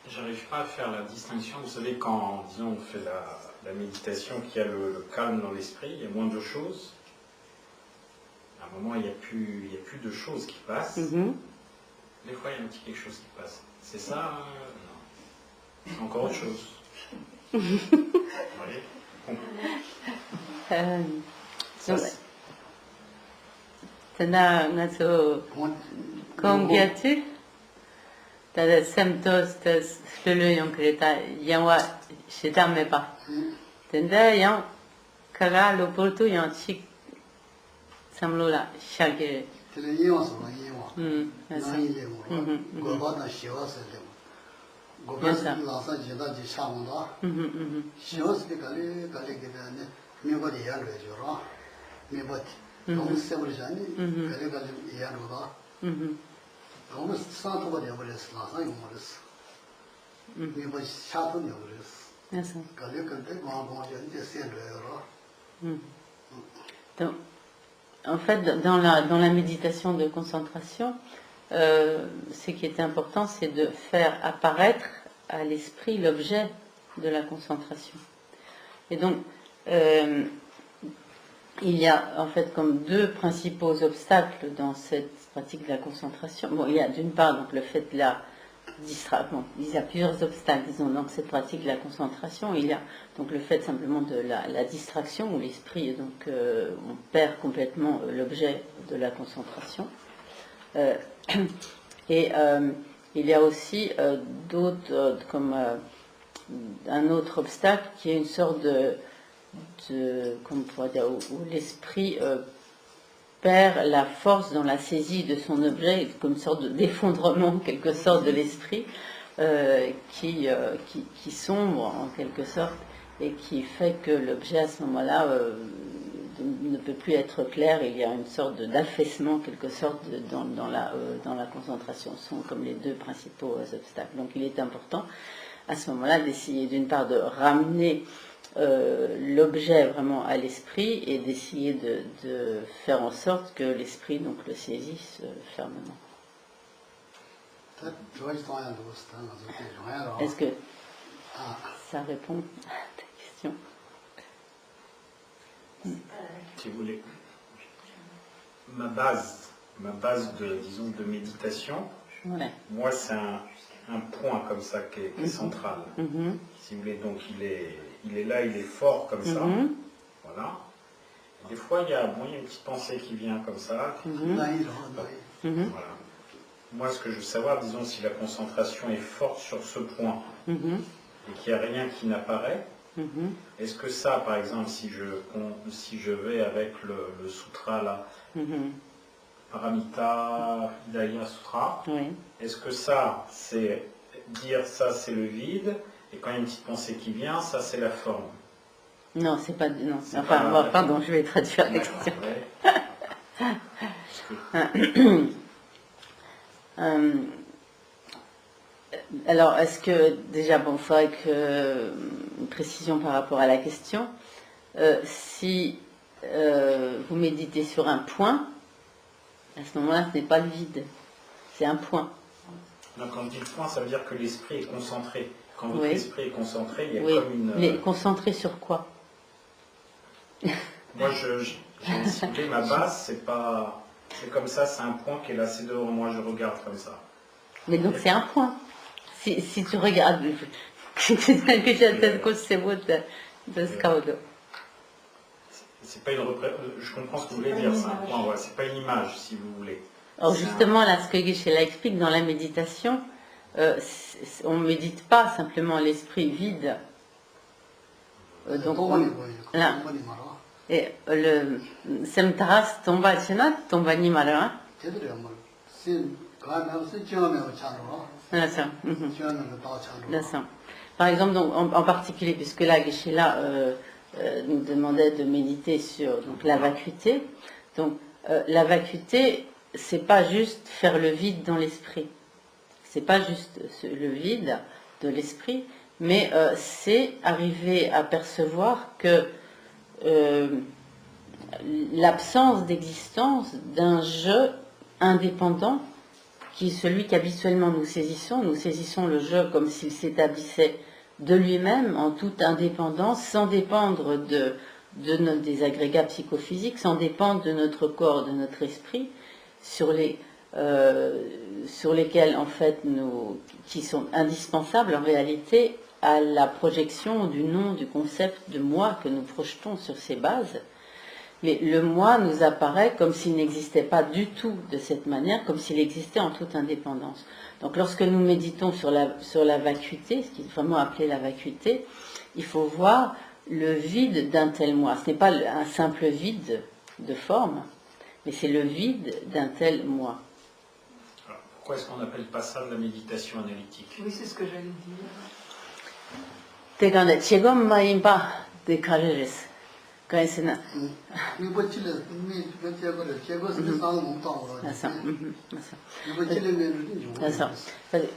J'arrive pas à faire la distinction. Vous savez, quand, disons, on fait la méditation, qu'il y a le calme dans l'esprit, il y a moins de choses. À un moment, il n'y a plus de choses qui passent. Des fois, il y a un petit quelque chose qui passe. C'est ça Non. C'est encore autre chose. Vous voyez Tada semtos tas lulu yung kreta yang wa shita me pa. Tenda yang kaga lo portu yang chik samlo la shagire. Tele yewa so la yewa. Na ile mo. Goba na shiwa se le mo. Goba la sa jida ji sha mo da. Shiwa se kale ke ne me ba de ya le jo ra. Me ba ti. Dong se bo jani kale ya ro da. 너무 싸도가 되어버렸어. 나상이 버렸어. 이거 샤도 되어버렸어. 그래서 가려건데 뭐하고 이제 세려요. Donc, en fait, dans la méditation de concentration, ce qui est important, c'est de faire apparaître à l'esprit l'objet de la concentration. Et donc, il y a en fait comme deux principaux obstacles dans cette pratique de la concentration. Bon, il y a d'une part donc le fait de la distraction. Il y a plusieurs obstacles, disons, dans cette pratique de la concentration. Il y a donc le fait simplement de la distraction, où l'esprit, donc, on perd complètement l'objet de la concentration. Et il y a aussi d'autres, comme un autre obstacle qui est une sorte de comment on pourrait dire, où l'esprit perd la force dans la saisie de son objet, comme une sorte d'effondrement en quelque sorte de l'esprit qui sombre en quelque sorte et qui fait que l'objet à ce moment-là ne peut plus être clair. Il y a une sorte d'affaissement en quelque sorte dans la concentration. Ce sont comme les deux principaux obstacles. Donc il est important à ce moment-là d'essayer d'une part de ramener l'objet vraiment à l'esprit et d'essayer de faire en sorte que l'esprit donc le saisisse fermement. Est-ce que ça répond à ta question? Si vous voulez. Ma base de méditation, ouais. Moi c'est un point comme ça qui est central. Si vous voulez, donc il est là, il est fort comme ça. Voilà. Et des fois, il y a une petite pensée qui vient comme ça. Voilà. Moi, ce que je veux savoir, disons, si la concentration est forte sur ce point et qu'il n'y a rien qui n'apparaît, est-ce que ça, par exemple, si je vais avec le sutra là, Paramita Hidaya Sutra, est-ce que ça, c'est dire ça, c'est le vide? Et quand il y a une petite pensée qui vient, ça c'est la forme. Non, c'est pas. Non. Enfin, bon, pardon, je vais traduire la question. Alors, est-ce que déjà, bon, il faudrait une précision par rapport à la question. Si vous méditez sur un point, à ce moment-là, ce n'est pas le vide, c'est un point. Donc, quand on dit le point, ça veut dire que l'esprit est concentré. Quand votre esprit est concentré, il y a comme une... Mais concentré sur quoi? Moi, j'ai ciblé ma base, c'est pas... C'est comme ça, c'est un point qui est là, c'est devant moi, je regarde comme ça. Mais donc c'est un point. Si tu regardes... C'est pas une je comprends ce que vous voulez dire, c'est un point, ouais. C'est pas une image, si vous voulez. Alors justement, là, ce que Geshe-la explique, dans la méditation, on ne médite pas simplement l'esprit vide. Donc, là, et le Semtaras tomba chenat, tomba ni mara. Par exemple, donc, en particulier, puisque là, Geshe-la nous demandait de méditer sur donc, la vacuité. Donc, la vacuité, c'est pas juste faire le vide dans l'esprit. C'est pas juste le vide de l'esprit, mais c'est arriver à percevoir que l'absence d'existence d'un je indépendant qui est celui qu'habituellement nous saisissons le je comme s'il s'établissait de lui-même, en toute indépendance, sans dépendre des agrégats psychophysiques, sans dépendre de notre corps, de notre esprit, sur lesquels, en fait, qui sont indispensables en réalité à la projection du nom, du concept de moi que nous projetons sur ces bases. Mais le moi nous apparaît comme s'il n'existait pas du tout de cette manière, comme s'il existait en toute indépendance. Donc lorsque nous méditons sur la vacuité, ce qui est vraiment appelé la vacuité, il faut voir le vide d'un tel moi. Ce n'est pas un simple vide de forme, mais c'est le vide d'un tel moi. Alors, pourquoi est-ce qu'on n'appelle pas ça de la méditation analytique? Oui, c'est ce que j'allais dire. Tegane, chegom maimba de kaleres. Kaisena.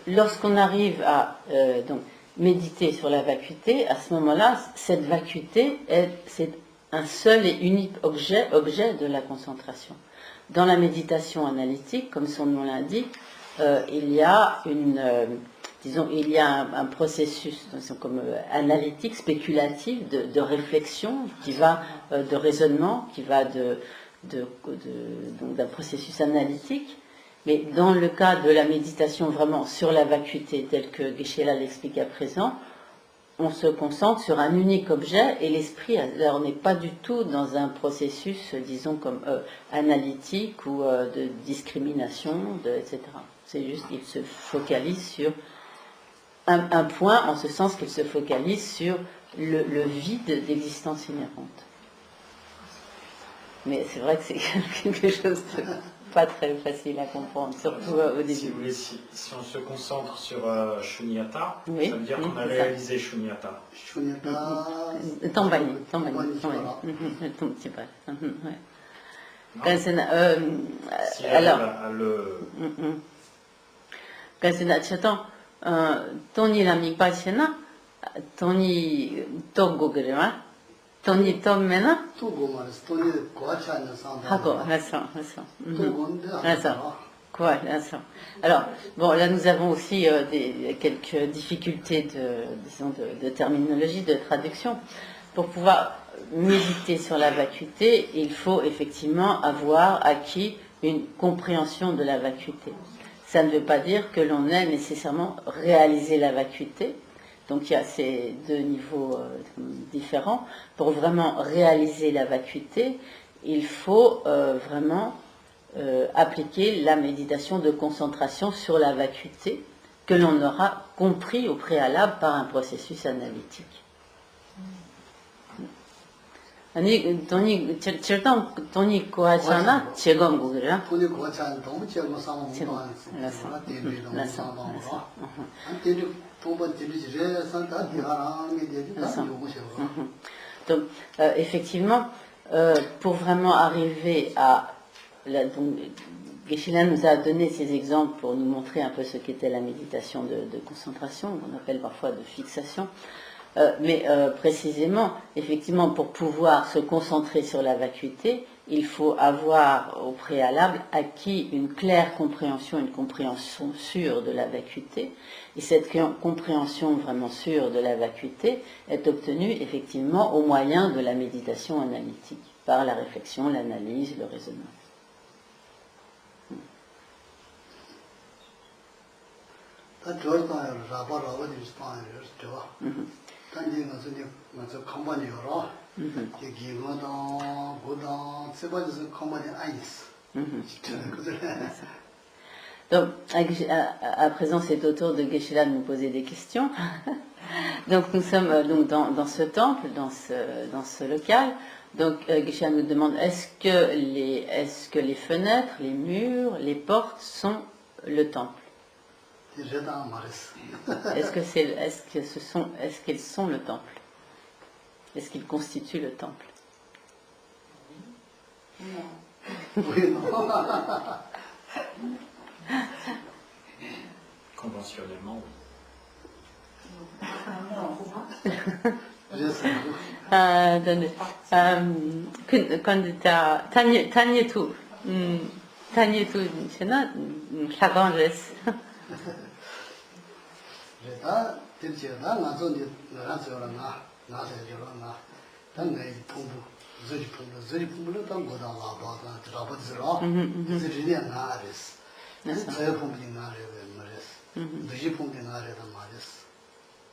Lorsqu'on arrive à donc, méditer sur la vacuité, à ce moment-là, cette vacuité, c'est un seul et unique objet de la concentration. Dans la méditation analytique, comme son nom l'indique, il y a un processus comme analytique, spéculatif, de réflexion, de raisonnement, qui va d'un processus analytique. Mais dans le cas de la méditation vraiment sur la vacuité, telle que Geshe-la l'explique à présent, on se concentre sur un unique objet et l'esprit, on n'est pas du tout dans un processus, disons, comme analytique ou de discrimination, etc. C'est juste qu'il se focalise sur un point, en ce sens qu'il se focalise sur le vide d'existence inhérente. Mais c'est vrai que c'est quelque chose de pas très facile à comprendre, surtout au début. Si vous voulez, si on se concentre sur Shunyata, oui, ça veut dire qu'on a réalisé Shunyata. Tambani. Alors, Tony la mi pasena, Tony Togo Tony Tomena Alors, bon, là nous avons aussi quelques difficultés de terminologie, de traduction. Pour pouvoir méditer sur la vacuité, il faut effectivement avoir acquis une compréhension de la vacuité. Ça ne veut pas dire que l'on ait nécessairement réalisé la vacuité. Donc il y a ces deux niveaux différents. Pour vraiment réaliser la vacuité, il faut vraiment appliquer la méditation de concentration sur la vacuité que l'on aura compris au préalable par un processus analytique. 아니 돈이 절단 돈이 고하잖아 제공 그래 돈이 고하잖아 너무 제공 상황 못 하는 거 Donc, effectivement, pour vraiment arriver à... donc, Geshe-la nous a donné ces exemples pour nous montrer un peu ce qu'était la méditation de concentration, qu'on appelle parfois de fixation. Mais précisément, effectivement, pour pouvoir se concentrer sur la vacuité, il faut avoir au préalable acquis une claire compréhension, une compréhension sûre de la vacuité. Et cette compréhension vraiment sûre de la vacuité est obtenue effectivement au moyen de la méditation analytique, par la réflexion, l'analyse, le raisonnement. Donc, à présent, c'est au tour de Geshe-la de nous poser des questions. Donc, nous sommes donc dans ce temple, dans ce local. Donc, Geshe-la nous demande est-ce que les fenêtres, les murs, les portes sont le temple? Est-ce qu'elles sont le temple? Est-ce qu'ils constituent le temple? Conventionnellement, Quand tu as 다니도 저는 사과를 다 들지다 나존이 나서라나 나서라나 당내 통부 저지 풍부를 다 보다 와봐가 들어보지라 이제 나레스 저 풍부이 나레 말레스 두지 풍부이 나레다 말레스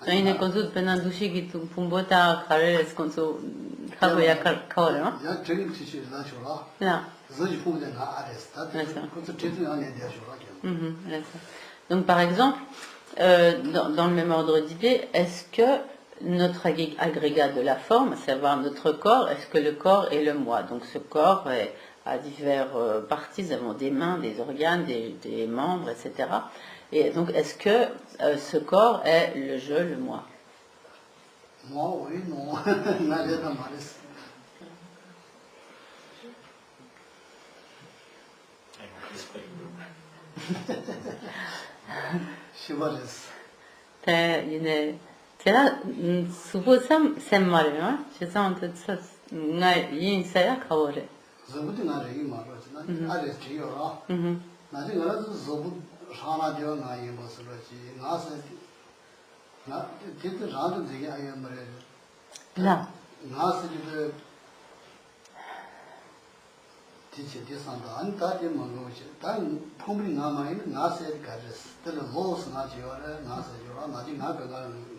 저희는 건수 배난두시기 풍부다 가르레스 건수 하고야 가오래 야 저기 지시다 줘라 야 저지 풍부이 나레스 다 그것도 제대로 안 해야 줘라 donc par exemple dans le même ordre d'idée, est-ce que notre agrégat de la forme, à savoir notre corps, est-ce que le corps est le moi? Donc ce corps a diverses parties, nous avons des mains, des organes, des membres, etc. Et donc est-ce que ce corps est le je, le moi? Moi, oui, non. 제가 수보삼 샘말이요. 죄송한데 나 인사야 가오래. 저부터 나를 이 말하지나 아래 지요라. 나중에 가서 저부 하나되어 나이 뭐서지 나서 나 진짜 나도 되게 아예 말해. 나 나서 이제 지체 대상도 안 다지 뭐지. 단 품이 남아있는 나서야 가졌어. 그래서 로스 나지요라 나서요라 나지 나가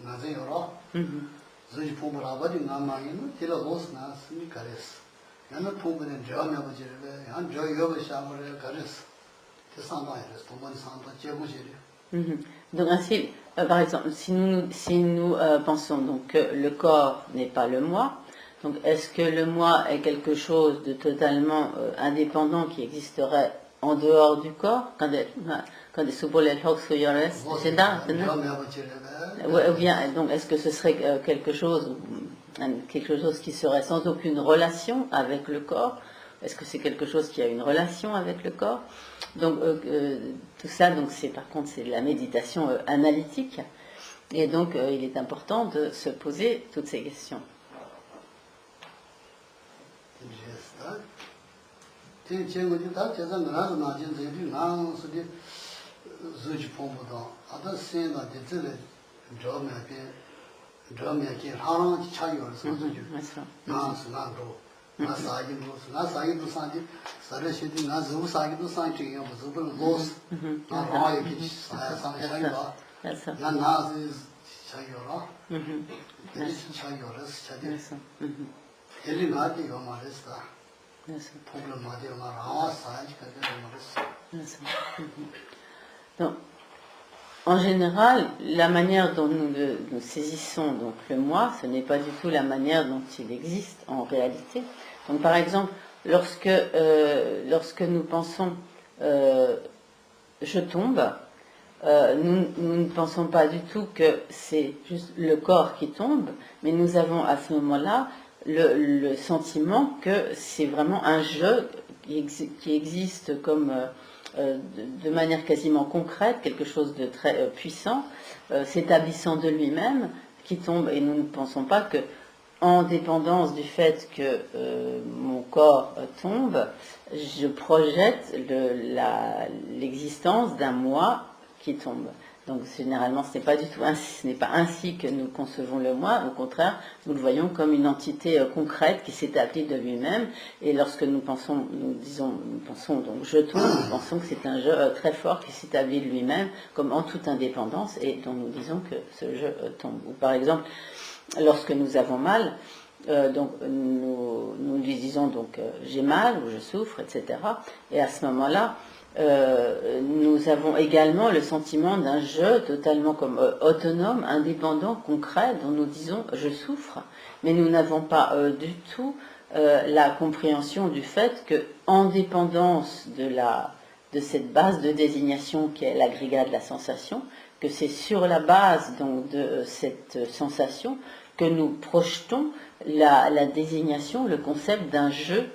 나세요라. 저기 품을 아버지 남아있는 딜 로스 나스니 가졌어. 나는 품은 저면 아버지를 한 저여버 샤머를 가졌어. 대상가에서 도만 상도 제고시리. Donc ainsi, par exemple, si nous pensons donc que le corps n'est pas le moi, donc est-ce que le moi est quelque chose de totalement indépendant qui existerait en dehors du corps? Quand des soupolets c'est ça, ou bien donc est-ce que ce serait quelque chose qui serait sans aucune relation avec le corps? Est-ce que c'est quelque chose qui a une relation avec le corps? Donc tout ça, donc c'est par contre c'est de la méditation analytique, et donc il est important de se poser toutes ces questions. 나사기도 산지 사르시디 나즈우 사기도 산지 요 무슨 로스 나 이렇게 사상상이가 나 나즈 차이요라 차이요라스 차디 엘리 나디 요 말했다 프로블em 나디 요 말아 사지 가게 말했어 donc en général, la manière dont nous saisissons donc le moi, ce n'est pas du tout la manière dont il existe en réalité. Donc par exemple, lorsque nous pensons je tombe, nous ne pensons pas du tout que c'est juste le corps qui tombe, mais nous avons à ce moment-là le sentiment que c'est vraiment un jeu qui existe comme de manière quasiment concrète, quelque chose de très puissant, s'établissant de lui-même, qui tombe, et nous ne pensons pas que, en dépendance du fait que mon corps tombe, je projette l'existence d'un moi qui tombe. Donc généralement, ce n'est pas ainsi que nous concevons le moi. Au contraire, nous le voyons comme une entité concrète qui s'établit de lui-même. Et lorsque nous pensons donc je tombe, nous pensons que c'est un jeu très fort qui s'établit de lui-même, comme en toute indépendance, et dont nous disons que ce jeu tombe. Ou par exemple, lorsque nous avons mal, donc nous lui disons donc j'ai mal ou je souffre, etc. Et à ce moment-là, nous avons également le sentiment d'un jeu totalement comme autonome, indépendant, concret, dont nous disons je souffre, mais nous n'avons pas du tout la compréhension du fait que, en dépendance de cette base de désignation qui est l'agrégat de la sensation, que c'est sur la base donc de cette sensation que nous projetons la désignation, le concept d'un jeu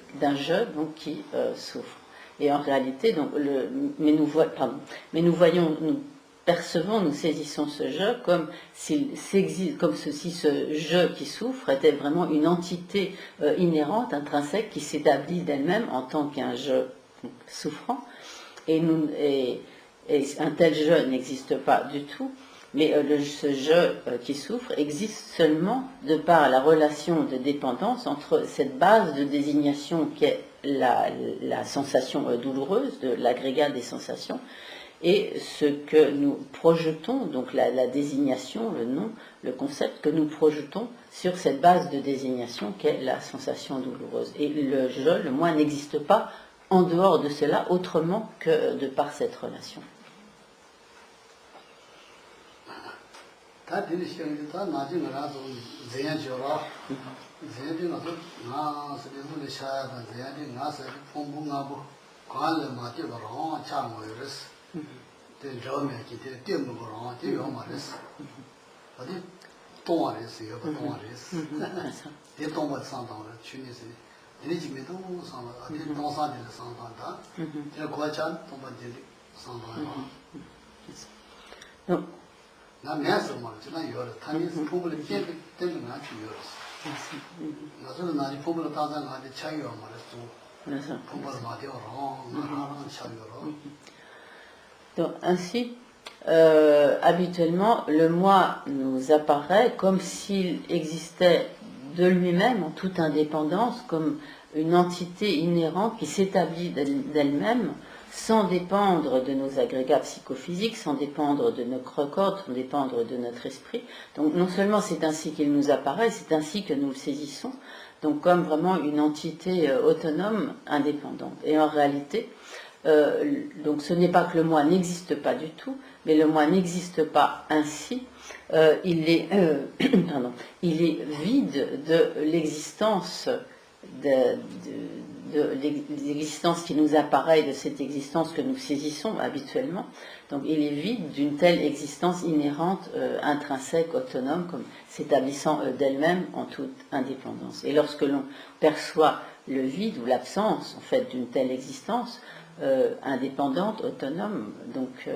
donc qui souffre. Et en réalité, donc, nous percevons, nous saisissons ce jeu comme si ce jeu qui souffre était vraiment une entité inhérente, intrinsèque, qui s'établit d'elle-même en tant qu'un jeu souffrant, et un tel je n'existe pas du tout, mais ce je qui souffre existe seulement de par la relation de dépendance entre cette base de désignation qui est la sensation douloureuse, de l'agrégat des sensations, et ce que nous projetons, donc la désignation, le nom, le concept que nous projetons sur cette base de désignation qu'est la sensation douloureuse. Et le je, le moi, n'existe pas en dehors de cela autrement que de par cette relation. Donc, ainsi, habituellement, le moi nous apparaît comme s'il existait de lui-même, en toute indépendance, comme une entité inhérente qui s'établit d'elle-même, sans dépendre de nos agrégats psychophysiques, sans dépendre de nos cordes, sans dépendre de notre esprit. Donc non seulement c'est ainsi qu'il nous apparaît, c'est ainsi que nous le saisissons, donc comme vraiment une entité autonome, indépendante. Et en réalité, donc ce n'est pas que le moi n'existe pas du tout, mais le moi n'existe pas ainsi. Il est vide de l'existence de l'existence qui nous apparaît, de cette existence que nous saisissons habituellement. Donc il est vide d'une telle existence inhérente, intrinsèque, autonome, comme s'établissant d'elle-même en toute indépendance. Et lorsque l'on perçoit le vide ou l'absence en fait d'une telle existence indépendante, autonome, donc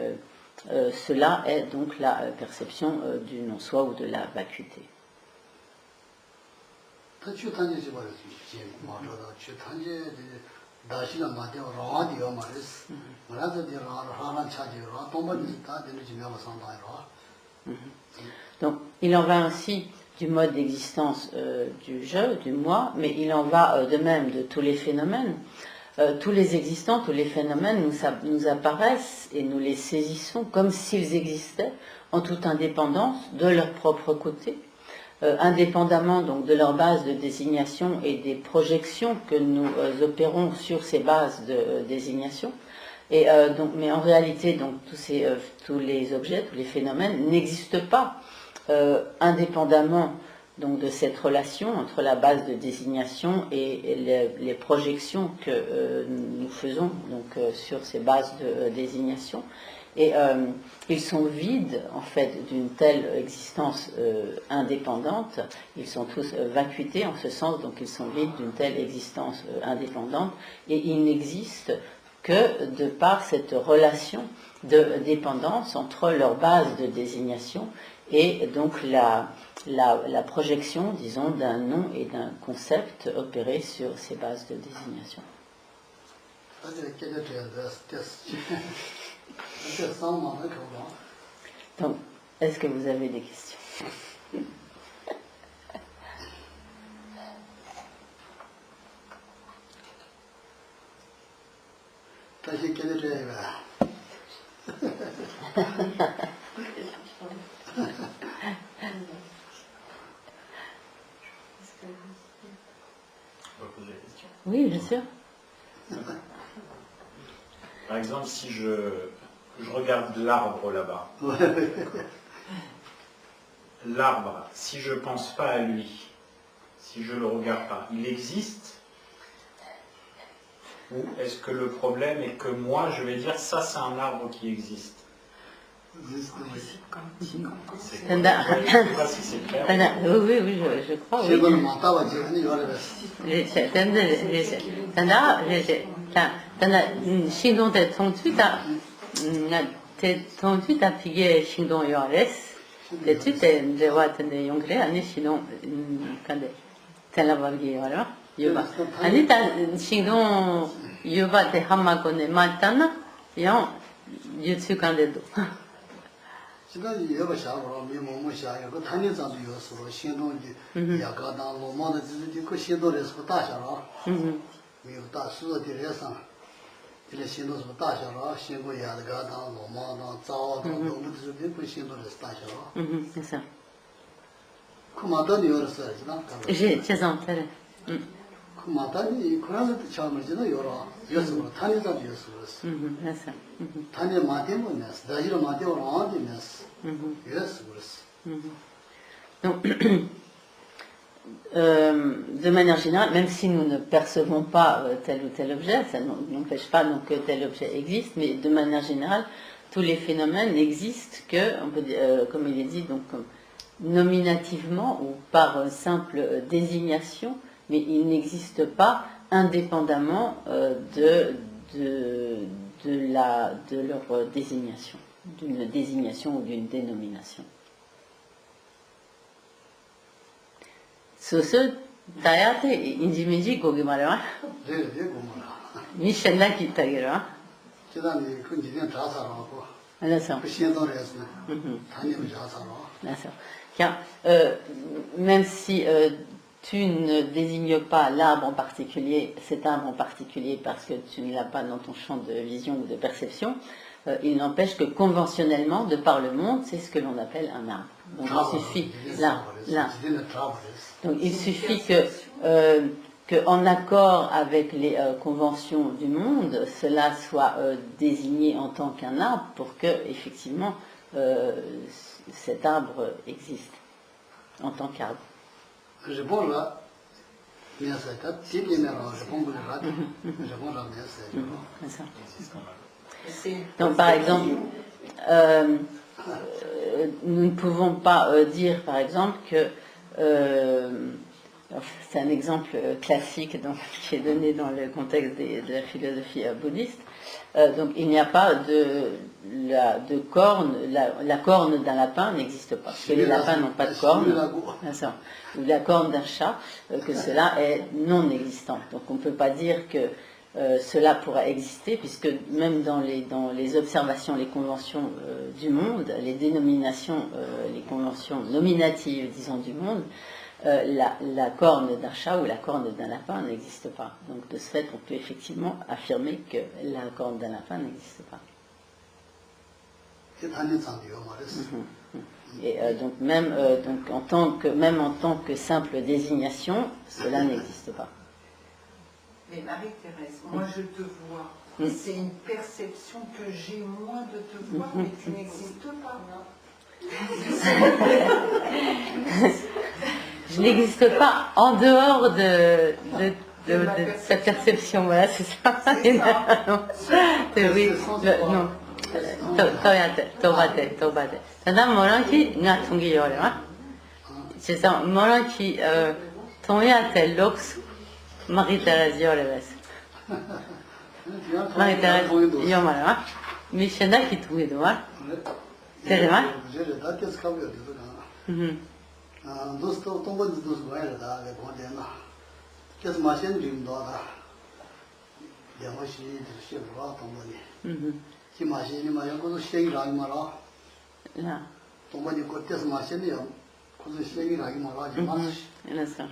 cela est donc la perception du non-soi ou de la vacuité. Donc il en va ainsi du mode d'existence du je, du moi, mais il en va de même de tous les phénomènes. Tous les existants, tous les phénomènes nous apparaissent et nous les saisissons comme s'ils existaient en toute indépendance de leur propre côté, indépendamment donc de leur base de désignation et des projections que nous opérons sur ces bases de désignation. Et donc, mais en réalité, donc tous les objets, tous les phénomènes n'existent pas indépendamment donc de cette relation entre la base de désignation et les projections que nous faisons donc sur ces bases de désignation. Et ils sont vides en fait d'une telle existence indépendante. Ils sont tous vacuités en ce sens, donc ils sont vides d'une telle existence indépendante, et ils n'existent que de par cette relation de dépendance entre leur base de désignation et donc la projection, disons, d'un nom et d'un concept opéré sur ces bases de désignation. Donc, est-ce que vous avez des questions? Oui, bien sûr. Par exemple, si je regarde l'arbre là-bas, l'arbre, si je ne pense pas à lui, si je ne le regarde pas, il existe? Ou est-ce que le problème est que moi, je vais dire, ça c'est un arbre qui existe? Je ne sais pas si c'est clair. Oui, je crois, oui. yang yutsu kandedo. 지금 여가 샤고로 미모모 샤요 그 탄년장도 요소로 신동지 야가다 로마의 지지 그 신도에서 다샤라 미국 다 수어들에서 이제 신도에서 다샤라 신고 야가다 로마나 자와도 너무 지지 그 신도에서 다샤라 그래서 그마다니 열었어요 지나 예 죄송해요 그마다니 그러면서 처음에 지나 열어 요소로 탄년장도 요소로 그래서 탄년 마대면 다시로 마대로 안되면 yes, donc, de manière générale, même si nous ne percevons pas tel ou tel objet, ça n'empêche pas donc, que tel objet existe, mais de manière générale, tous les phénomènes n'existent que, on peut dire, comme il est dit, donc, nominativement ou par simple désignation, mais ils n'existent pas indépendamment de leur désignation, d'une désignation ou d'une dénomination. Soso dayate injimeji gogimarewa. Mishenda kitagerewa. Car même si tu ne désignes pas l'arbre en particulier, cet arbre en particulier parce que tu ne l'as pas dans ton champ de vision ou de perception, il n'empêche que conventionnellement, de par le monde, c'est ce que l'on appelle un arbre. Donc il suffit, donc il suffit que en accord avec les conventions du monde, cela soit désigné en tant qu'un arbre pour que effectivement cet arbre existe en tant qu'arbre. Donc par exemple, nous ne pouvons pas dire par exemple que, c'est un exemple classique donc, qui est donné dans le contexte de la philosophie bouddhiste, donc il n'y a pas de corne, la corne d'un lapin n'existe pas, parce que les lapins n'ont pas de corne, ou la corne d'un chat, que cela est non existant. Donc on ne peut pas dire que cela pourra exister, puisque même dans les observations, les conventions du monde, les dénominations, les conventions nominatives, disons, du monde, la corne d'un chat ou la corne d'un lapin n'existe pas. Donc de ce fait, on peut effectivement affirmer que la corne d'un lapin n'existe pas. Et donc même en tant que simple désignation, cela n'existe pas. Mais Marie-Thérèse, moi je te vois. C'est une perception que j'ai moins de te voir, mais tu n'existes pas. Je n'existe pas en dehors de cette perception. Voilà, c'est ça. Oui, non. Tanda moranki nga tungi yore wa. C'est ça, moranki toyate lox Marie-Thérèse yore wa. Marie-Thérèse yomare wa. Mishenda ki tungi do wa. C'est vrai? Dosto tombo di dos goela da le condena. Que as machines dim do da. Ya machi de che va tombo ni. Ki machine ma yo ko shei ra ma ra. Là. Tombo ni ko tes machine yo ko shei ra ma ra ji ma. Là ça.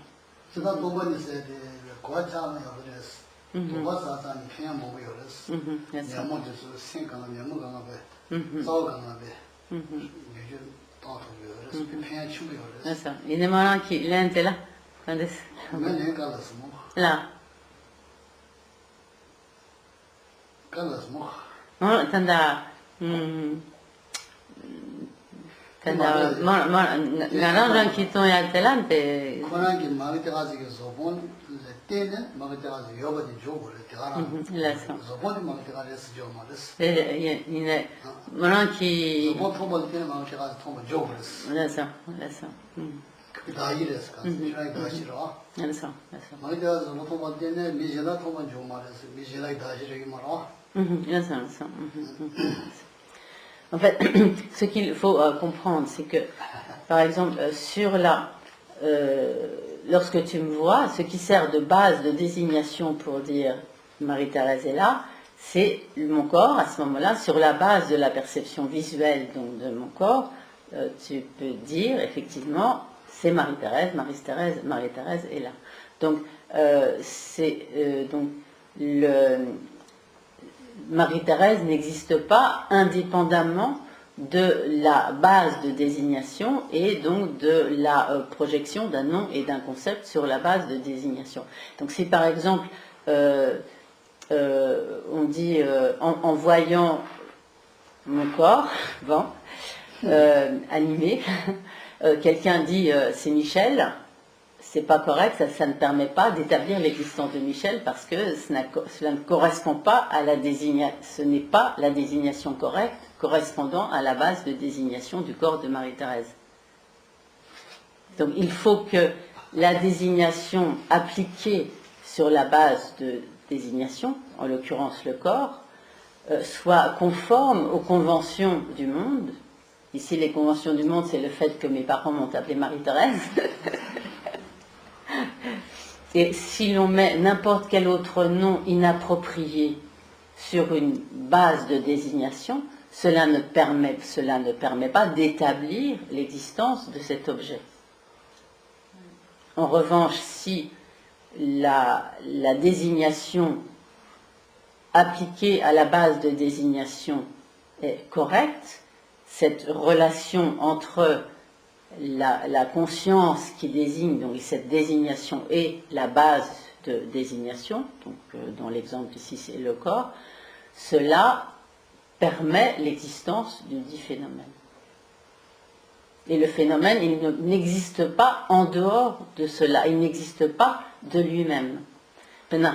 C'est ça tombo ni c'est de quoi ça ma yo res. Tombo ça ça ni pien mo yo res. Ya mo de 5 ans ya mo ga ma be. Sao ga ma be. C'est ça. Il est marrant qu'il est là. Là. Non, tanda. Tanda. L'argent qui tombe à Télante. Là, ça. Il est marrant qui. Là, ça. Là, ça. En fait, ce qu'il faut comprendre, c'est que, par exemple, sur lorsque tu me vois, ce qui sert de base de désignation pour dire Marie-Thérèse est là, c'est mon corps, à ce moment-là, sur la base de la perception visuelle donc, de mon corps, tu peux dire, effectivement, c'est Marie-Thérèse, Marie-Thérèse est là. Donc, Marie-Thérèse n'existe pas indépendamment de la base de désignation et donc de la projection d'un nom et d'un concept sur la base de désignation. Donc si par exemple on dit en voyant mon corps bon, animé, quelqu'un dit c'est Michel, c'est pas correct, ça ne permet pas d'établir l'existence de Michel parce que cela ne correspond pas à la désignation, ce n'est pas la désignation correcte correspondant à la base de désignation du corps de Marie-Thérèse. Donc il faut que la désignation appliquée sur la base de désignation, en l'occurrence le corps, soit conforme aux conventions du monde. Ici les conventions du monde, c'est le fait que mes parents m'ont appelée Marie-Thérèse. Et si l'on met n'importe quel autre nom inapproprié sur une base de désignation, cela ne permet pas d'établir l'existence de cet objet. En revanche, si la désignation appliquée à la base de désignation est correcte, cette relation entre la conscience qui désigne, donc cette désignation et la base de désignation, donc dans l'exemple ici c'est le corps, cela permet l'existence du dit phénomène. Et le phénomène, il n'existe pas en dehors de cela, il n'existe pas de lui-même. Maintenant,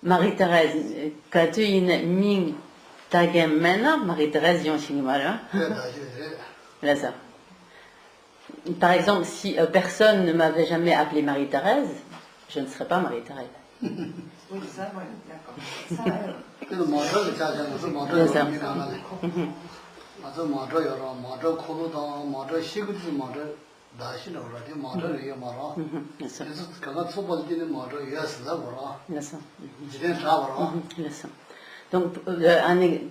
Marie-Thérèse, quand tu es Ming Tagemena, Marie-Thérèse Yonshingmara, là ça. Par exemple, si personne ne m'avait jamais appelée Marie-Thérèse, je ne serais pas Marie-Thérèse. Oui, ça, oui, d'accord. Donc,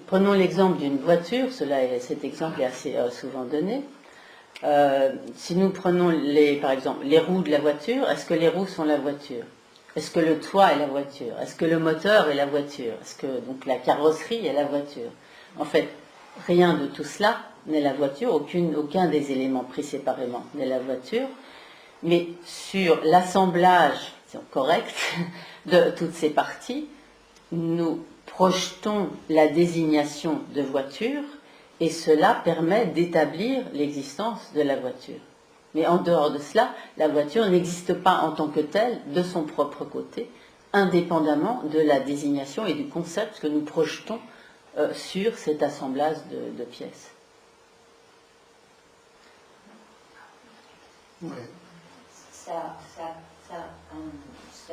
prenons l'exemple d'une voiture, cet exemple est assez souvent donné. Si nous prenons par exemple les roues de la voiture, est-ce que les roues sont la voiture? Est-ce que le toit est la voiture? Est-ce que le moteur est la voiture? Est-ce que donc la carrosserie est la voiture? En fait, rien de tout cela n'est la voiture, aucun des éléments pris séparément n'est la voiture, mais sur l'assemblage correct de toutes ces parties, nous projetons la désignation de voiture et cela permet d'établir l'existence de la voiture. Mais en dehors de cela, la voiture n'existe pas en tant que telle, de son propre côté, indépendamment de la désignation et du concept que nous projetons sur cet assemblage de pièces. Oui. Ça, c'est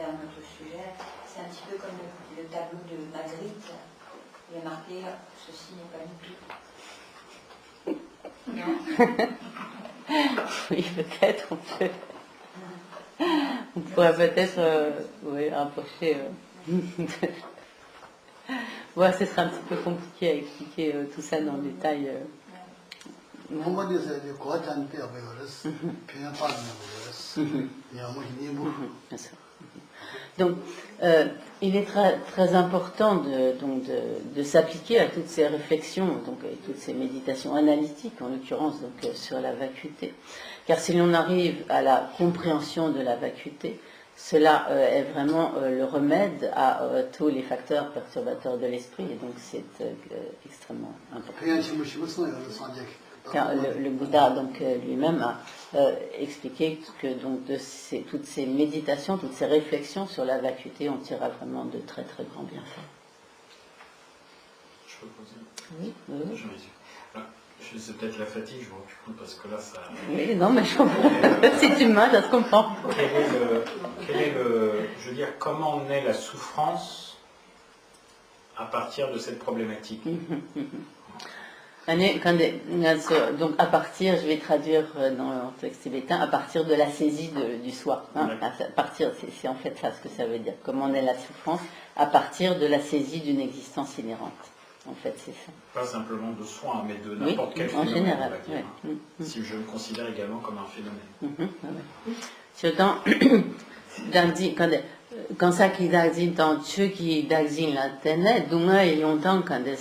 un autre sujet. C'est un petit peu comme le tableau de Magritte. Il est marqué « Ceci n'est pas du tout ». Non. Oui, peut-être on pourrait peut-être rapprocher. Ouais, ce sera un petit peu compliqué à expliquer tout ça dans le détail. Donc, il est très important de s'appliquer à toutes ces réflexions, donc à toutes ces méditations analytiques, en l'occurrence donc sur la vacuité. Car si l'on arrive à la compréhension de la vacuité, cela est vraiment le remède à tous les facteurs perturbateurs de l'esprit, et donc c'est extrêmement important. Car le Bouddha donc lui-même a expliqué que donc toutes ces méditations, toutes ces réflexions sur la vacuité, on tirera vraiment de très très grands bienfaits. Je peux poser? Oui, oui. C'est peut-être la fatigue, je m'en occupe parce que là ça. Oui, non, mais je comprends. C'est humain, ça se comprend. Je veux dire, comment naît la souffrance à partir de cette problématique? Donc à partir, je vais traduire dans le texte tibétain, à partir de la saisie du soi. Hein, à partir, c'est en fait ça ce que ça veut dire. Comment on est la souffrance à partir de la saisie d'une existence inhérente. En fait, c'est ça. Pas simplement de soi, mais de n'importe quel en phénomène. Général, On va dire, si je le considère également comme un phénomène. Quand ça qui d'agir dans ce qui d'agir là, tenait, donc il y a longtemps quand des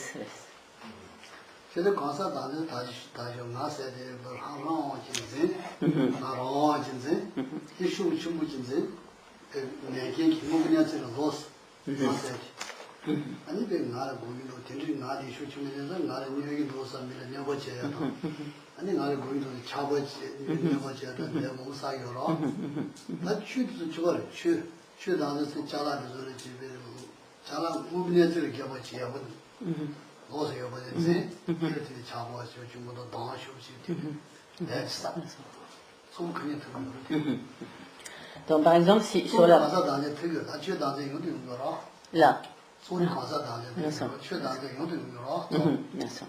그래서 가서 다들 다시 나서야 돼. 하나 진짜 나로 진짜 이슈 춤을 진짜 내게 기분이 아주 좋았어. 아니 그 나라 고민도 된지 나라 이슈 춤에서 나라 여기 노사미를 내고져야 돼. 아니 나라 고민도 차버지 내고져야 돼. 내가 못 사요로. 나 취도 죽어래. 취 나서서 잘하는 소리 집에 잘하 무빈해질 게 뭐지 야분. Donc par exemple, si sur la... Là. Bien sûr.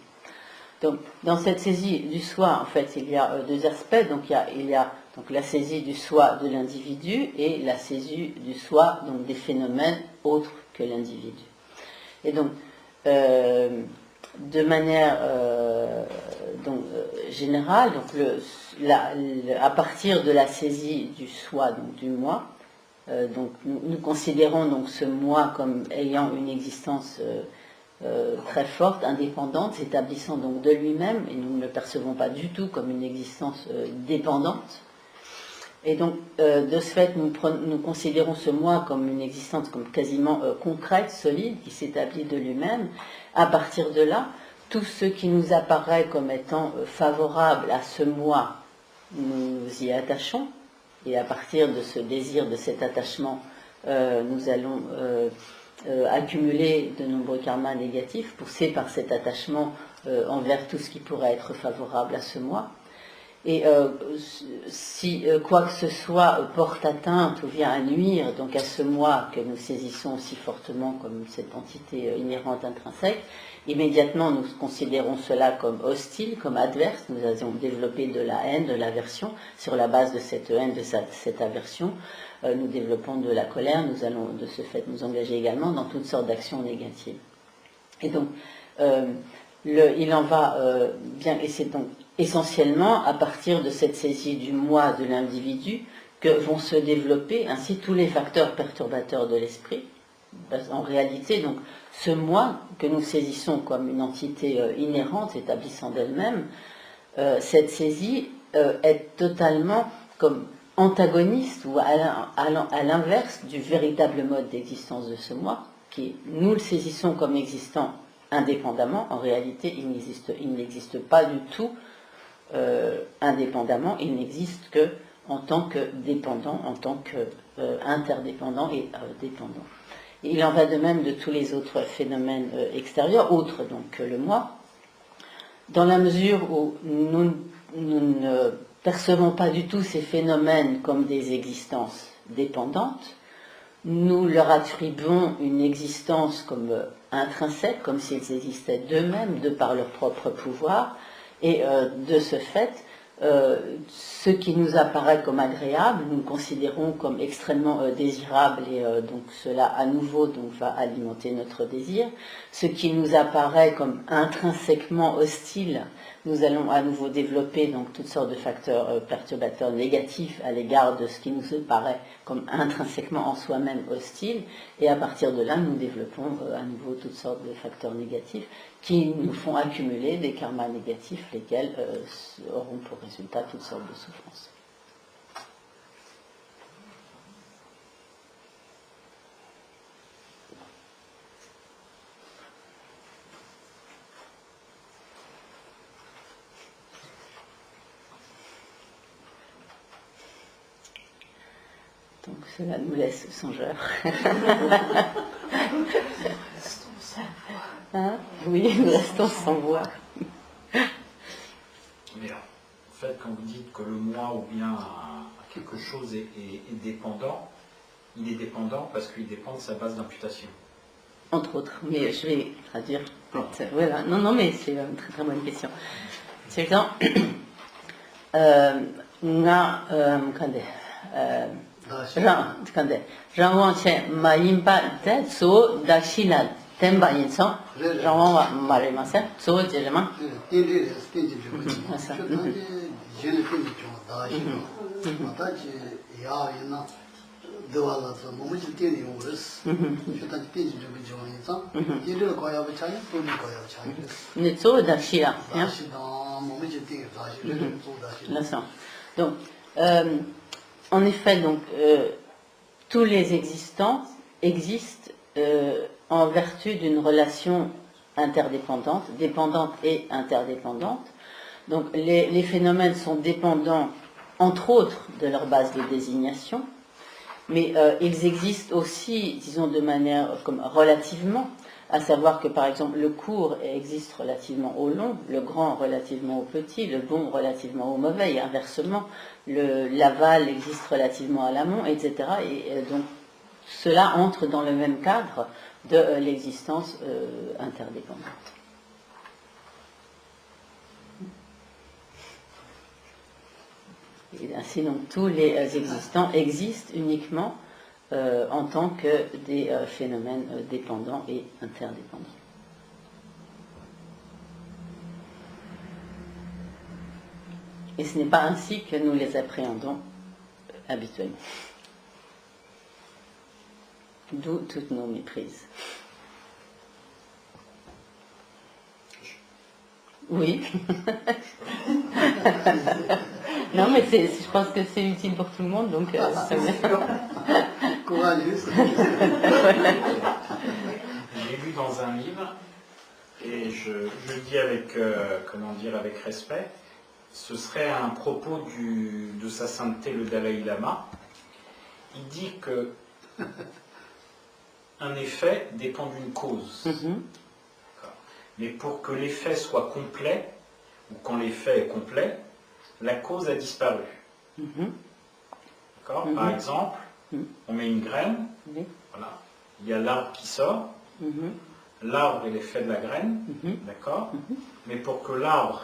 Donc dans cette saisie du soi, en fait, il y a deux aspects. Donc il y a donc la saisie du soi de l'individu et la saisie du soi donc des phénomènes autres que l'individu. Et donc de manière générale, donc à partir de la saisie du soi, donc du moi, donc nous considérons donc ce moi comme ayant une existence très forte, indépendante, s'établissant donc de lui-même, et nous ne le percevons pas du tout comme une existence dépendante. Et donc, de ce fait, nous considérons ce moi comme une existence comme quasiment concrète, solide, qui s'établit de lui-même. À partir de là, tout ce qui nous apparaît comme étant favorable à ce moi, nous y attachons. Et à partir de ce désir, de cet attachement, nous allons accumuler de nombreux karmas négatifs, poussés par cet attachement envers tout ce qui pourrait être favorable à ce moi. Et si quoi que ce soit porte atteinte ou vient à nuire donc à ce moi que nous saisissons aussi fortement comme cette entité inhérente intrinsèque, immédiatement nous considérons cela comme hostile, comme adverse. Nous avons développé de la haine, de l'aversion. Sur la base de cette haine, de cette aversion, nous développons de la colère. Nous allons de ce fait nous engager également dans toutes sortes d'actions négatives. Et donc, il en va bien, et c'est donc essentiellement à partir de cette saisie du moi de l'individu que vont se développer ainsi tous les facteurs perturbateurs de l'esprit. En réalité, donc, ce moi que nous saisissons comme une entité inhérente, établissant d'elle-même, cette saisie est totalement comme antagoniste ou à l'inverse du véritable mode d'existence de ce moi, qui nous le saisissons comme existant indépendamment. En réalité, il n'existe pas du tout indépendamment, il n'existe que en tant que dépendant, en tant que interdépendant et dépendant. Et il en va de même de tous les autres phénomènes extérieurs, autres donc que le moi, dans la mesure où nous ne percevons pas du tout ces phénomènes comme des existences dépendantes, nous leur attribuons une existence comme intrinsèque, comme s'ils existaient d'eux-mêmes, de par leur propre pouvoir, et de ce fait, ce qui nous apparaît comme agréable, nous le considérons comme extrêmement désirable, et donc cela à nouveau donc, va alimenter notre désir. Ce qui nous apparaît comme intrinsèquement hostile, nous allons à nouveau développer donc toutes sortes de facteurs perturbateurs négatifs à l'égard de ce qui nous paraît comme intrinsèquement en soi-même hostile, et à partir de là, nous développons à nouveau toutes sortes de facteurs négatifs qui nous font accumuler des karmas négatifs, lesquels auront pour résultat toutes sortes de souffrances. Donc cela nous laisse songeurs. Hein? Oui, nous restons sans voix. Mais en fait, quand vous dites que le moi ou bien quelque chose est dépendant, il est dépendant parce qu'il dépend de sa base d'imputation. Entre autres, mais je vais traduire Voilà, non, mais c'est une très très bonne question. C'est le temps. Nga, Rangwang Che Mayimpa de So Dakshila Temba Yinson, Rangwang Marimasa, So Jerema. Donc, en effet, donc, tous les existants existent en vertu d'une relation interdépendante, dépendante et interdépendante. Donc, les phénomènes sont dépendants, entre autres, de leur base de désignation, mais ils existent aussi, disons, de manière comme relativement, à savoir que, par exemple, le court existe relativement au long, le grand relativement au petit, le bon relativement au mauvais, et inversement, l'aval existe relativement à l'amont, etc. Et donc, cela entre dans le même cadre de l'existence interdépendante. Et ainsi, donc, tous les existants existent uniquement en tant que des phénomènes dépendants et interdépendants. Et ce n'est pas ainsi que nous les appréhendons habituellement. D'où toutes nos méprises. Oui. Non, mais je pense que c'est utile pour tout le monde, donc ça me... J'ai lu dans un livre, et je dis avec, avec respect, ce serait un propos de sa sainteté le Dalai Lama. Il dit que un effet dépend d'une cause. Mais pour que l'effet soit complet, ou quand l'effet est complet, la cause a disparu. D'accord. Par exemple, on met une graine, voilà, il y a l'arbre qui sort, l'arbre est l'effet de la graine, d'accord, mais pour que l'arbre,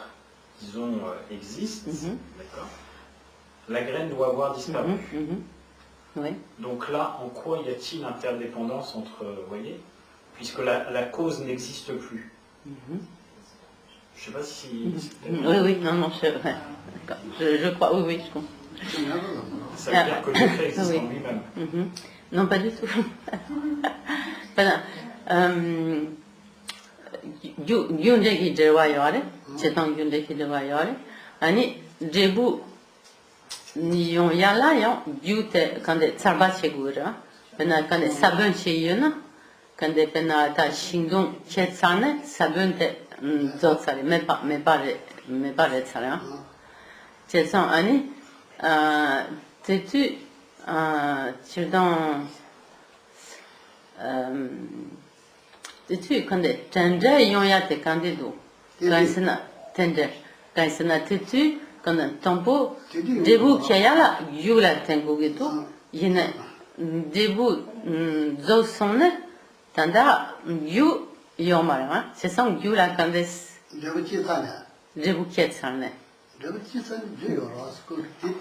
disons, existe, d'accord, la graine doit avoir disparu. Oui. Donc là, en quoi y a-t-il interdépendance entre, vous voyez, puisque la cause n'existe plus. Je ne sais pas si... Oui, non, je crois, oui, je comprends. Ça veut dire que l'effet existe en lui-même. Non, pas du tout. Voilà. Gyundeki Dewa Yore, Chetan Gyundeki Dewa Yore, Ani, Jebu Yon Yala Yon, Gyute, quand des Sarba Chegura, quand des Sabun Cheyuna, quand des Pena Ta Shingdong Chetsane, Sabun Zotsare, mais pas les Tsare. Chetsan Ani, Tetu, Childon. Tetu, quand des Tender Yonyate Candido, Gaisana Tender, Gaisana Tetu, quand un tambo, Debu Kiayala, Yula Tengogeto, Yene, Debu Zosone, Tanda, Yu Yomara, c'est ça, Yula Candes. Debu Kietsane. Debu Kietsane, Yoras,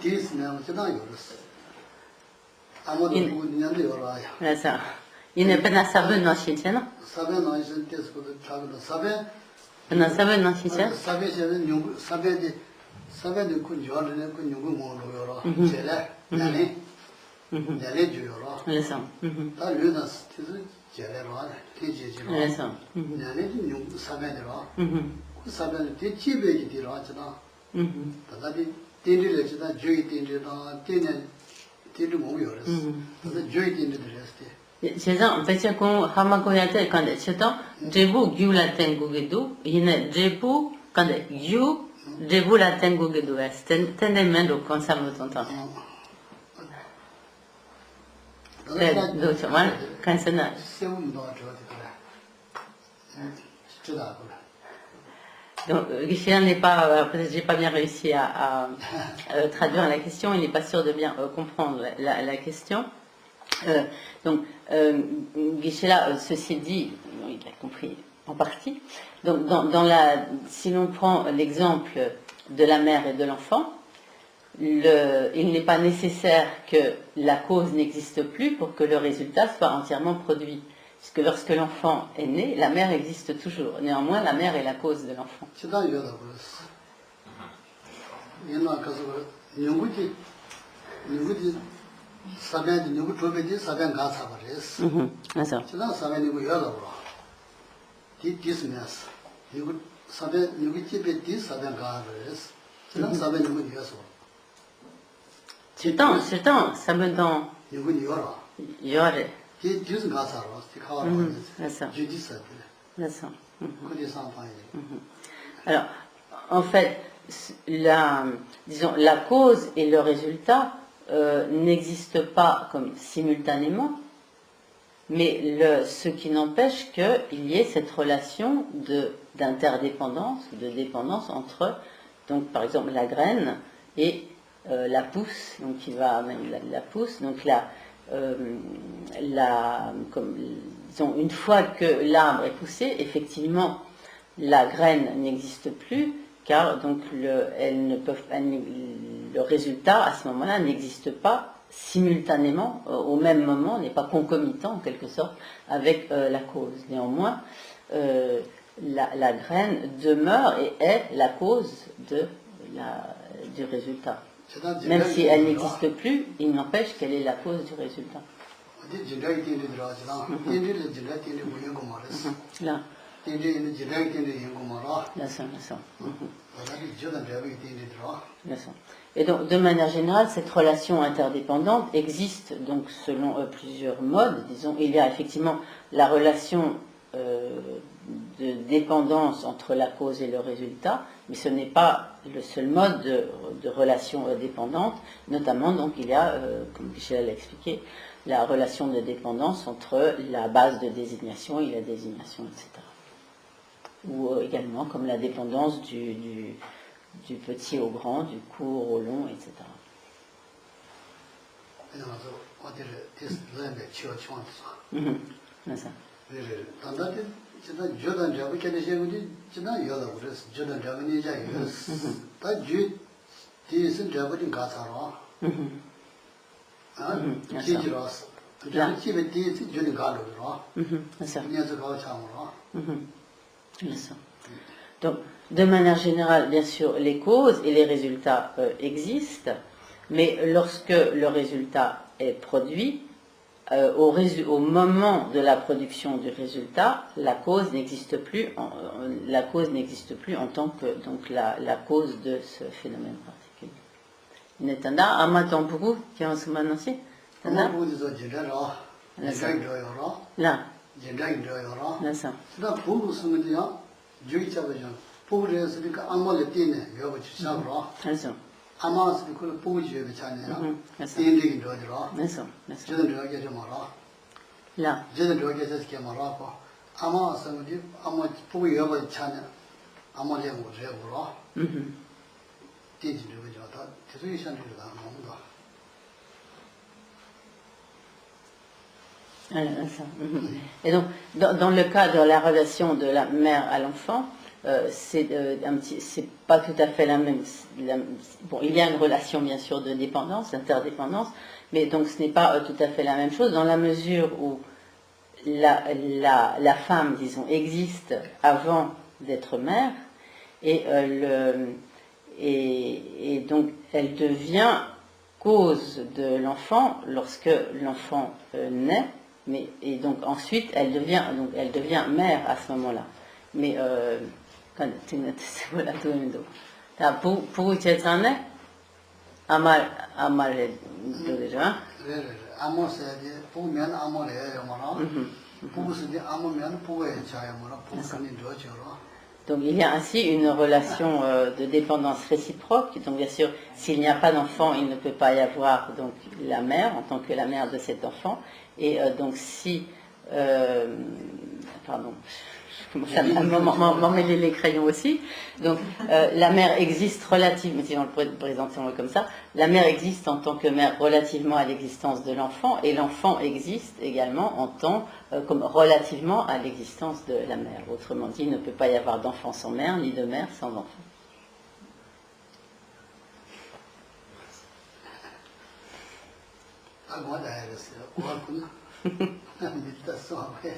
Tisna, Yoras. Amodu Nyandioraya. C'est ça. Il n'est pas dans sa bonne ancienne. Saben no is test ko travel saben na saben no sisa saben je nyung saben de kun jor ne kun nyung mo lo yoro jele jele ju yoro le sang ta lu na tizu jele ro ti je ji ro le sang jele ji nyung saben de ro ku saben de chi be ji di ro chana ta da bi tin ri le chana ju yi tin ri da tin ne tin ri mo yoro ta ju yi tin ri de reste c'est ça, en fait, c'est qu'on hamakoyate quand c'est temps, jebu giu la tengu gedu, yine jebu quand you jebu la tengu gedu, c'est tendemendo quand ça me t'entend. Donc, mal, quand c'est là. Donc, Guichelin n'est pas, peut-être j'ai pas bien réussi à traduire la question, il n'est pas sûr de bien comprendre la question. Donc, Guichelin, ceci dit, il a compris en partie. Donc, si l'on prend l'exemple de la mère et de l'enfant, il n'est pas nécessaire que la cause n'existe plus pour que le résultat soit entièrement produit. Puisque lorsque l'enfant est né, la mère existe toujours. Néanmoins, la mère est la cause de l'enfant. Alors, en fait, disons, la cause et le résultat n'existent pas comme simultanément, mais ce qui n'empêche qu'il y ait cette relation d'interdépendance, de dépendance entre, donc, par exemple, la graine et la pousse, donc qui va même la pousse, donc disons, une fois que l'arbre est poussé, effectivement, la graine n'existe plus, car donc le résultat à ce moment-là n'existe pas simultanément, au même moment, n'est pas concomitant en quelque sorte avec la cause. Néanmoins, la graine demeure et est la cause du résultat. Même si elle n'existe plus, il n'empêche qu'elle est la cause du résultat. Là. Et donc, de manière générale, cette relation interdépendante existe donc selon plusieurs modes. Disons, il y a effectivement la relation de dépendance entre la cause et le résultat, mais ce n'est pas le seul mode de relation dépendante. Notamment, donc, il y a, comme Michel l'a expliqué, la relation de dépendance entre la base de désignation et la désignation, etc. Ou également comme la dépendance du petit au grand, du court au long, etc. Donc, de manière générale, bien sûr, les causes et les résultats existent, mais lorsque le résultat est produit, au moment de la production du résultat, la cause n'existe plus. La cause n'existe plus en tant que donc la cause de ce phénomène particulier. Netanda, amatampuku, qui en ce moment aussi. Là. Et donc, dans le cas de la relation de la mère à l'enfant, c'est pas tout à fait la même. Bon, il y a une relation bien sûr de dépendance, d'interdépendance, mais donc ce n'est pas tout à fait la même chose dans la mesure où la femme, disons, existe avant d'être mère et donc elle devient cause de l'enfant lorsque l'enfant naît. Et donc ensuite elle devient mère à ce moment-là. Mais quand tu n'es pas là, pour tu es né, amal déjà. Donc il y a ainsi une relation de dépendance réciproque. Donc bien sûr, s'il n'y a pas d'enfant, il ne peut pas y avoir donc la mère en tant que la mère de cet enfant. Et donc si pardon, je commence à m'emmêler les crayons aussi. Donc, la mère existe relativement, si on le présentons comme ça, la mère existe en tant que mère relativement à l'existence de l'enfant, et l'enfant existe également en tant comme relativement à l'existence de la mère. Autrement dit, il ne peut pas y avoir d'enfant sans mère, ni de mère sans enfant. Agora era, méditation après.